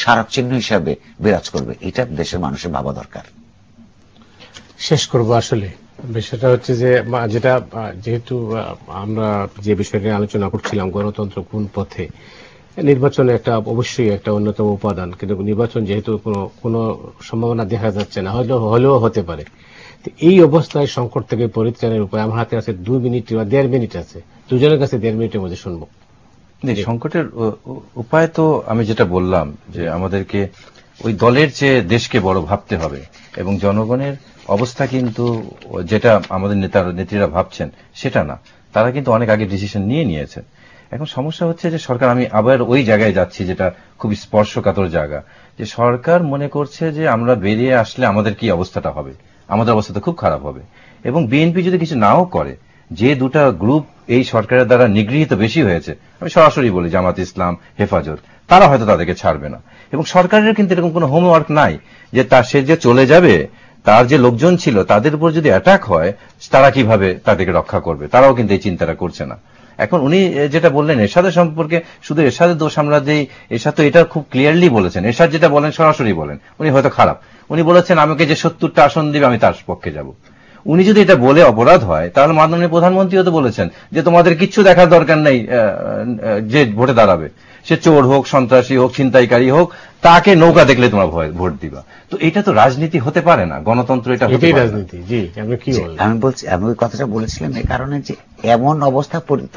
স্মারক চিহ্ন হিসাবে বিরাজ করবে, এটা দেশের মানুষের ভাবা দরকার। শেষ করব আসলে বিষয়টা হচ্ছে যে যেটা যেহেতু আমরা যে বিষয় নিয়ে আলোচনা করছিলাম গণতন্ত্র কোন পথে, নির্বাচনে একটা অবশ্যই একটা অন্যতম উপাদান, কিন্তু নির্বাচন যেহেতু কোনো সম্ভাবনা দেখা যাচ্ছে না, হলেও হতে পারে। এই অবস্থায় সংকট থেকে পরিত্রাণের উপায় আমার হাতে আছে 2 মিনিট বা 1.5 মিনিট আছে, দুজনের কাছে 1.5 মিনিটের মধ্যে শুনবো। সংকটের উপায় তো আমি যেটা বললাম যে আমাদেরকে ওই দলের চেয়ে দেশকে বড় ভাবতে হবে, এবং জনগণের অবস্থা কিন্তু যেটা আমাদের নেত্রীরা ভাবছেন সেটা না, তারা কিন্তু অনেক আগে ডিসিশন নিয়েছেন। এখন সমস্যা হচ্ছে যে সরকার, আমি আবার ওই জায়গায় যাচ্ছি যেটা খুব স্পর্শকাতর জায়গা, যে সরকার মনে করছে যে আমরা বেরিয়ে আসলে আমাদের কি অবস্থাটা হবে, আমাদের অবস্থা তো খুব খারাপ হবে। এবং বিএনপি যদি কিছু নাও করে, যে দুটা গ্রুপ এই সরকারের দ্বারা নিগৃহীত বেশি হয়েছে, আমি সরাসরি বলি জামাত ইসলাম, হেফাজত, তারা হয়তো তাদেরকে ছাড়বে না। এবং সরকারের কিন্তু এরকম কোনো হোমওয়ার্ক নাই যে সে যে চলে যাবে, তার যে লোকজন ছিল তাদের উপর যদি অ্যাটাক হয় তারা কিভাবে তাদেরকে রক্ষা করবে, তারাও কিন্তু এই চিন্তাটা করছে না। এখন উনি যেটা বললেন এরশাদের সম্পর্কে, শুধু এরশাদের দোষ আমরা যেই, এরশাদ তো এটা খুব ক্লিয়ারলি বলেছেন, এরশাদ যেটা বলেন সরাসরি বলেন, উনি হয়তো খারাপ, উনি বলেছেন আমাকে যে 70টা আসন দিবে আমি তার পক্ষে যাব। উনি যদি এটা বলে অপরাধ হয়, তাহলে মাননীয় প্রধানমন্ত্রীও তো বলেছেন যে তোমাদের কিচ্ছু দেখার দরকার নেই, যে ভোটে দাঁড়াবে সে চোর হোক, সন্ত্রাসী হোক, ছিনতাইকারী হোক, তাকে নৌকা দেখলে তোমরা ভোট দিবা। তো এটা তো রাজনীতি হতে পারে না, গণতন্ত্র এটা হতে পারে না। রাজনীতি। জি, আমি কি বলবো, আমি বলছি, আমি ওই কথাটা বলেছিলাম এই কারণে যে এমন অবস্থা পরিণত